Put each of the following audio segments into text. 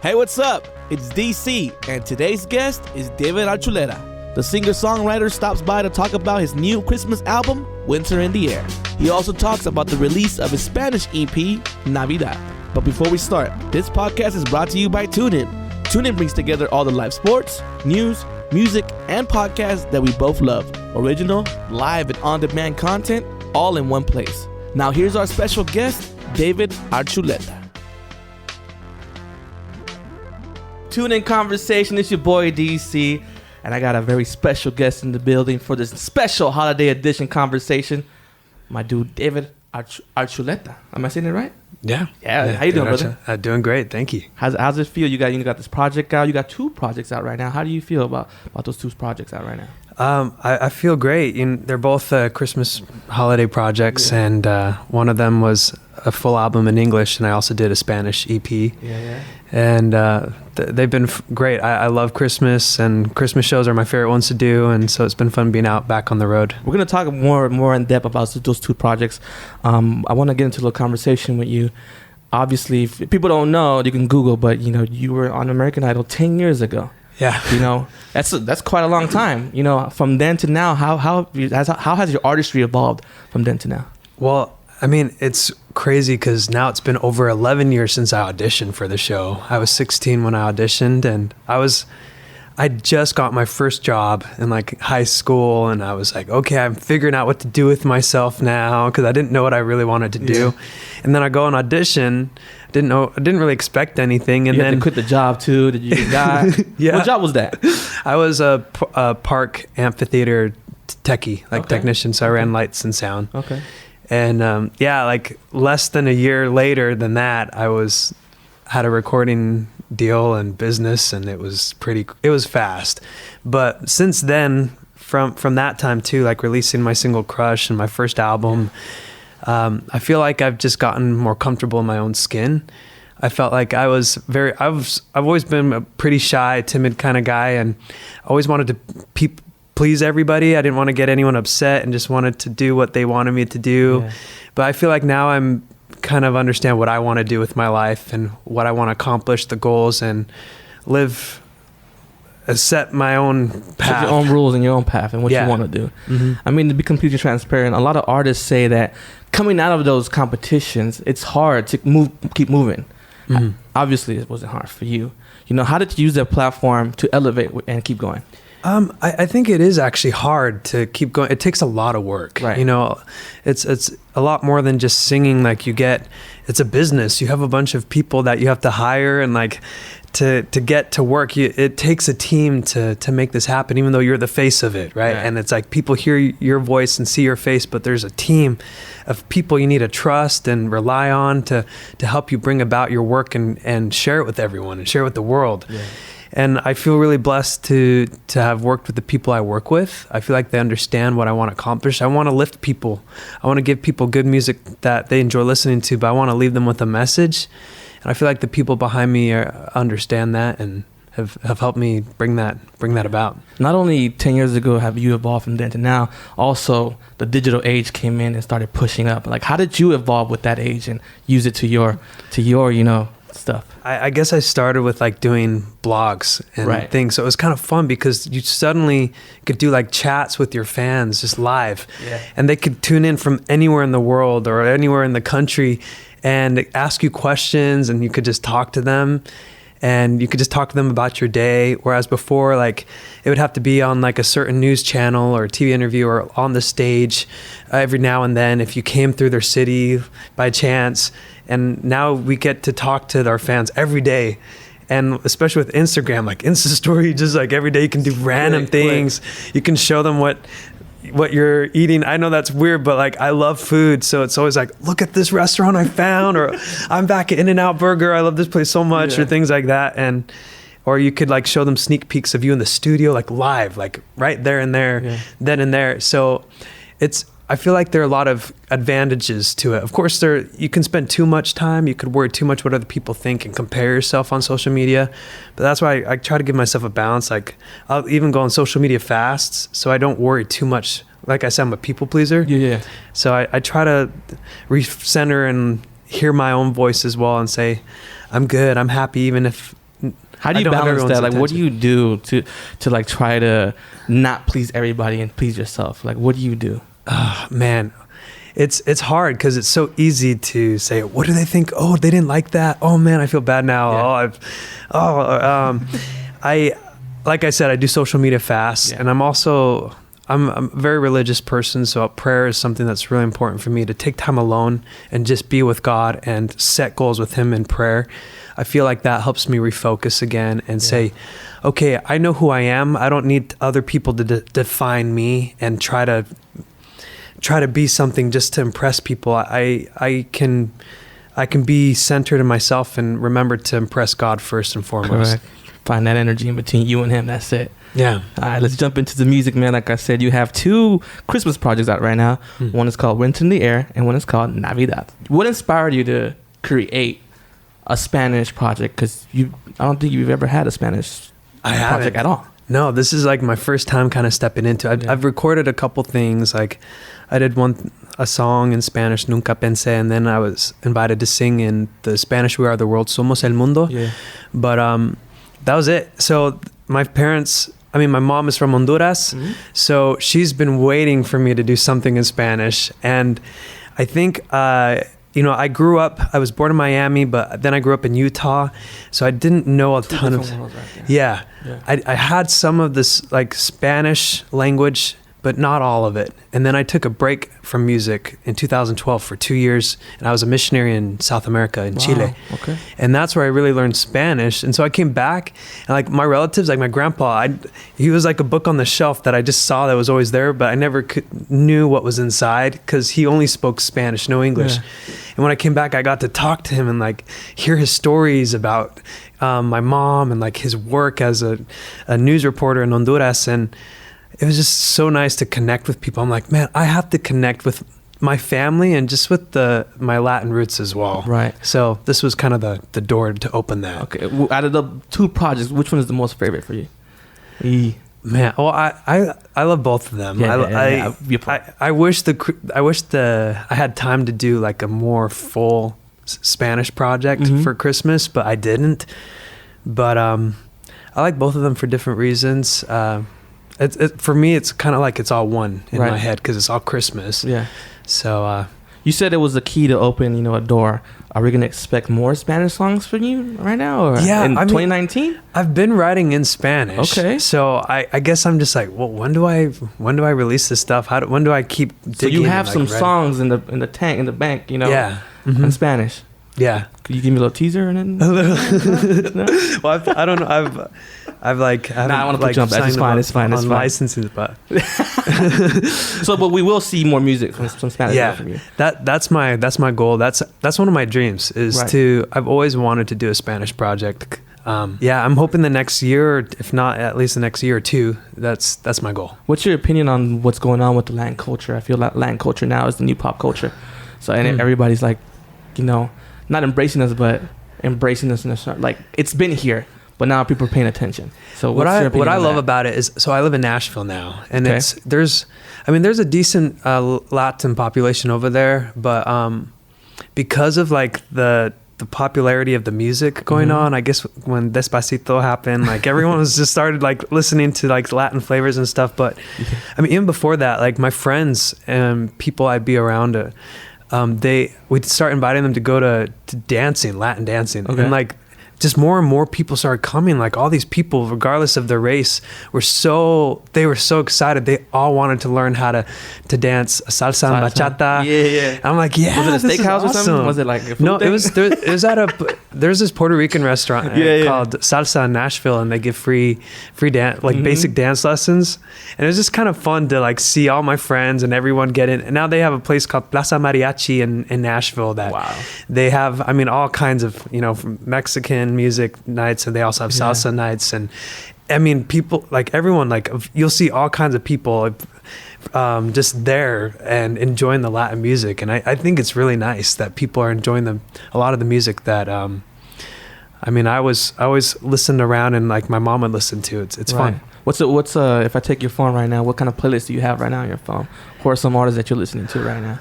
Hey, what's up? It's DC, and today's guest is David Archuleta. The singer-songwriter stops by to talk about his new Christmas album, Winter in the Air. He also talks about the release of his Spanish EP, Navidad. But before we start, this podcast is brought to you by TuneIn. TuneIn brings together all the live sports, news, music, and podcasts that we both love. Original, live, and on-demand content, all in one place. Now here's our special guest, David Archuleta. TuneIn Conversation, it's your boy DC, and I got a very special guest in the building for this special holiday edition conversation. My dude, David Archuleta. Am I saying it right? Yeah. How you doing, brother? Doing great, thank you. How's it feel? You got this project out. You got two projects out right now. How do you feel about those two projects out right now? I feel great. They're both Christmas holiday projects, and one of them was a full album in English, and I also did a Spanish EP. And they've been great. I love Christmas, and Christmas shows are my favorite ones to do, and so it's been fun being out back on the road. We're going to talk more in depth about those two projects. I want to get into a little conversation with you. Obviously, if people don't know, you can Google, but you were on American Idol 10 years ago. Yeah. That's quite a long time. From then to now, how has your artistry evolved from then to now? Well, it's crazy because now it's been over 11 years since I auditioned for the show. I was 16 when I auditioned, and I just got my first job in high school, and I was like, okay, I'm figuring out what to do with myself now because I didn't know what I really wanted to do. And then I go and audition. I didn't really expect anything, and then had to quit the job too. Did you die? Yeah. What job was that? I was a park amphitheater techie, technician. So I ran lights and sound. Okay. And less than a year later than that, I had a recording deal and business, and it was fast. But since then, from that time too, releasing my single Crush and my first album, I feel like I've just gotten more comfortable in my own skin. I felt like I've always been a pretty shy, timid kind of guy, and always wanted to please everybody. I didn't want to get anyone upset and just wanted to do what they wanted me to do. Yeah. But I feel like now I'm kind of understand what I want to do with my life and what I want to accomplish, the goals, and set my own path. Set your own rules and your own path and what you want to do. Mm-hmm. To be completely transparent, a lot of artists say that coming out of those competitions, it's hard to keep moving. Mm-hmm. Obviously, it wasn't hard for you. How did you use that platform to elevate and keep going? I think it is actually hard to keep going. It takes a lot of work. Right. It's a lot more than just singing. It's a business. You have a bunch of people that you have to hire, and to get to work, it takes a team to make this happen, even though you're the face of it, right? And it's people hear your voice and see your face, but there's a team of people you need to trust and rely on to help you bring about your work and share it with everyone and share it with the world. Yeah. And I feel really blessed to have worked with the people I work with. I feel like they understand what I want to accomplish. I want to lift people. I want to give people good music that they enjoy listening to, but I want to leave them with a message. And I feel like the people behind me understand that and have helped me bring that about. Not only 10 years ago have you evolved from then to now, also the digital age came in and started pushing up. How did you evolve with that age and use it to your stuff? I guess I started with doing blogs and things. So it was kind of fun because you suddenly could do chats with your fans just live. Yeah. And they could tune in from anywhere in the world or anywhere in the country and ask you questions, and you could just talk to them. And you could just talk to them about your day. Whereas before, it would have to be on a certain news channel or a TV interview or on the stage every now and then if you came through their city by chance. And now we get to talk to our fans every day. And especially with Instagram, Insta story, just every day you can do random things. You can show them what you're eating. I know that's weird, but I love food. So it's always look at this restaurant I found, or I'm back at In-N-Out Burger. I love this place so much, or things like that. Or you could show them sneak peeks of you in the studio, live, right there and there, then and there. So I feel like there are a lot of advantages to it. Of course, you can spend too much time. You could worry too much what other people think and compare yourself on social media. But that's why I try to give myself a balance. I'll even go on social media fasts, so I don't worry too much. Like I said, I'm a people pleaser. Yeah. So I try to recenter and hear my own voice as well and say, I'm good, I'm happy, even if How do you balance that? Like, what do you do to like try to not please everybody and please yourself? Like, what do you do? Man, it's hard because it's so easy to say, what do they think? Oh, they didn't like that. Oh man, I feel bad now. Yeah. I like I said, I do social media fast, and I'm a very religious person, so prayer is something that's really important for me, to take time alone and just be with God and set goals with him in prayer. I feel like that helps me refocus again and say, okay, I know who I am. I don't need other people to define me and try to be something just to impress people. I can be centered in myself and remember to impress God first and foremost. Correct. Find that energy in between you and him. That's it. Yeah. All right, let's jump into the music, man. Like I said, you have 2 Christmas projects out right now. One is called Winter in the Air, and one is called Navidad. What inspired you to create a Spanish project? Because I don't think you've ever had a Spanish project at all. No, this is like my first time kind of stepping into it. I've recorded a couple things. Like I did a song in Spanish, Nunca Pensé, and then I was invited to sing in the Spanish We Are the World, Somos el Mundo. Yeah. But that was it. So my mom is from Honduras, so she's been waiting for me to do something in Spanish. And I think, I was born in Miami, but then I grew up in Utah, so I didn't know a ton of... Right. Yeah. I had some of this like Spanish language, but not all of it. And then I took a break from music in 2012 for 2 years, and I was a missionary in South America, in Chile. Okay. And that's where I really learned Spanish. And so I came back, and like my relatives, like my grandpa, he was like a book on the shelf that I just saw that was always there, but I never knew what was inside because he only spoke Spanish, no English. Yeah. And when I came back, I got to talk to him and like hear his stories about my mom and like his work as a news reporter in Honduras. And it was just so nice to connect with people. I'm like, man, I have to connect with my family and just with my Latin roots as well. Right. So this was kind of the door to open that. Okay. Out of the 2 projects, which one is the most favorite for you? Man, well, I love both of them. I wish I had time to do like a more full Spanish project for Christmas, but I didn't. But I like both of them for different reasons. For me, it's kind of like it's all one in my head because it's all Christmas. Yeah. So you said it was the key to open, a door. Are we gonna expect more Spanish songs from you right now? Or in 2019? I've been writing in Spanish. Okay. So I guess I'm just like, well, when do I release this stuff? When do I keep digging? So you have some songs in the tank, in the bank, Yeah. In Spanish. Yeah. Could you give me a little teaser and then? A little. No? Well, I don't know. I want to jump. It's fine. Licensing, but. But we will see more music from Spanish from you. That's my goal. That's one of my dreams I've always wanted to do a Spanish project. I'm hoping the next year, if not at least the next year or 2, that's my goal. What's your opinion on what's going on with the Latin culture? I feel like Latin culture now is the new pop culture. So everybody's like, not embracing us, but embracing us in a certain, like it's been here, but now people are paying attention. So what I love about it is, so I live in Nashville now, and there's a decent Latin population over there, but because of like the popularity of the music going on, I guess when Despacito happened, like everyone was just started like listening to like Latin flavors and stuff. But even before that, like my friends and people I'd be around, we'd start inviting them to go to dancing, Latin dancing. Okay. And like just more and more people started coming. Like all these people, regardless of their race, were so excited. They all wanted to learn how to dance salsa and bachata. Yeah. I'm like, was it a steakhouse or something? Was it like a food No, thing? It was at there's this Puerto Rican restaurant called Salsa in Nashville, and they give free dance, like basic dance lessons. And it was just kind of fun to like see all my friends and everyone get in. And now they have a place called Plaza Mariachi in Nashville that they have, all kinds of, from Mexican music nights, and they also have salsa nights. And people, like everyone, like you'll see all kinds of people just there and enjoying the Latin music. And I think it's really nice that people are enjoying a lot of the music that I always listened around, and like my mom would listen to. It's fun. What's if I take your phone right now, what kind of playlist do you have right now on your phone? Who are some artists that you're listening to right now?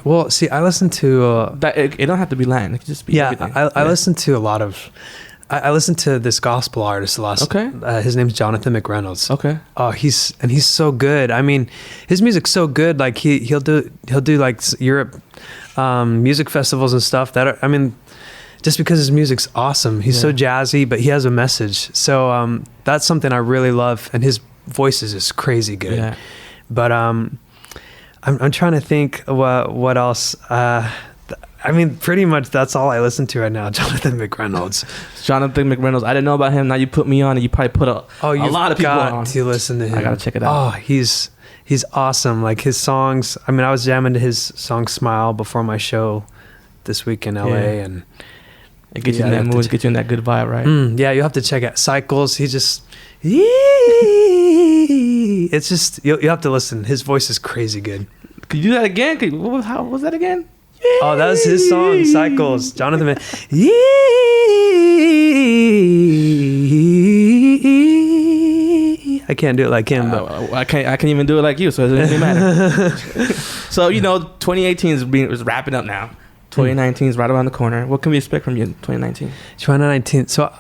Well, see, I listen to it don't have to be Latin. It can just be everything. I listen to a lot of I listened to this gospel artist a lot. Okay. His name's Jonathan McReynolds. Okay. Oh, he's so good. I mean, his music's so good. Like he'll do like Europe music festivals and stuff. Just because his music's awesome. He's so jazzy, but he has a message. So that's something I really love, and his voice is just crazy good. Yeah. But I'm trying to think what else. I mean, pretty much that's all I listen to right now. Jonathan McReynolds. Jonathan McReynolds. I didn't know about him. Now you put me on, and you probably put a lot of people on. To listen to him. I gotta check it out. Oh, he's awesome. Like his songs. I mean, I was jamming to his song "Smile" before my show this week in LA, and it gets you in that mood, get you in that good vibe, right? Yeah, you have to check out Cycles. It's just you have to listen. His voice is crazy good. Could you do that again? How was that again? Oh, that was his song, Cycles. Jonathan. I can't do it like him, but I can't even do it like you, so it doesn't really matter. So 2018 is wrapping up now. 2019 is right around the corner. What can we expect from you in 2019? 2019. So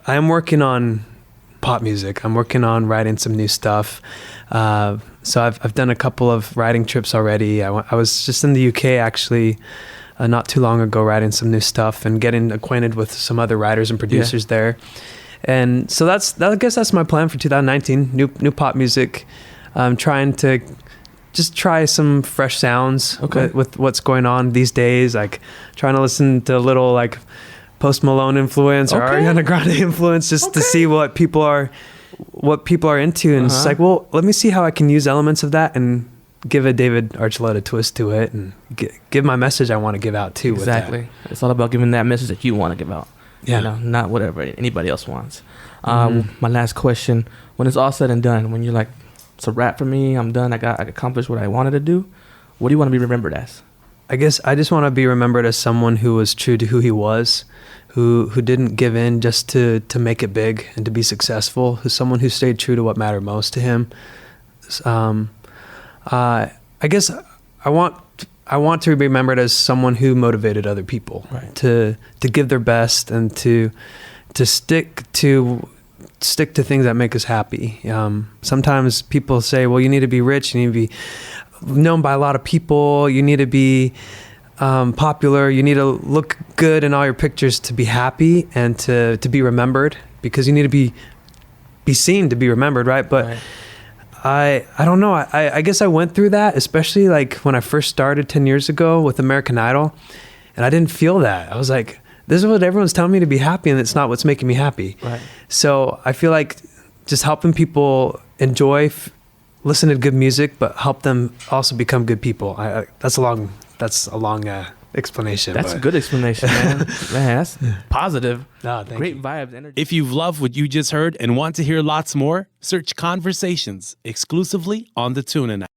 I'm working on pop music. I'm working on writing some new stuff. So I've done a couple of writing trips already. I was just in the UK actually not too long ago writing some new stuff and getting acquainted with some other writers and producers there. And so I guess that's my plan for 2019. New pop music. I'm trying to just try some fresh sounds with what's going on these days. Like trying to listen to a little like Post Malone influence or Ariana Grande influence just to see what people are into. And it's like, well, let me see how I can use elements of that and give a David Archuleta twist to it and give my message I want to give out too. Exactly. With that. It's all about giving that message that you want to give out. Yeah. Not whatever anybody else wants. My last question, when it's all said and done, when you're like, it's a wrap for me, I'm done, I accomplished what I wanted to do, what do you want to be remembered as? I guess I just want to be remembered as someone who was true to who he was, who didn't give in just to make it big and to be successful, who's someone who stayed true to what mattered most to him. I guess I want to be remembered as someone who motivated other people to give their best and to stick to things that make us happy. Sometimes people say, well, you need to be rich, you need to be known by a lot of people, you need to be popular, you need to look good in all your pictures to be happy and to be remembered, because you need to be seen to be remembered, right? But I don't know, I guess I went through that, especially like when I first started 10 years ago with American Idol, and I didn't feel that. I was like, this is what everyone's telling me to be happy, and it's not what's making me happy. Right. So I feel like just helping people enjoy, listen to good music, but help them also become good people. That's a long explanation. That's a good explanation, man. Man, that's positive. No, thank Great you. vibes, energy. If you've loved what you just heard and want to hear lots more, search Conversations exclusively on the TuneIn app.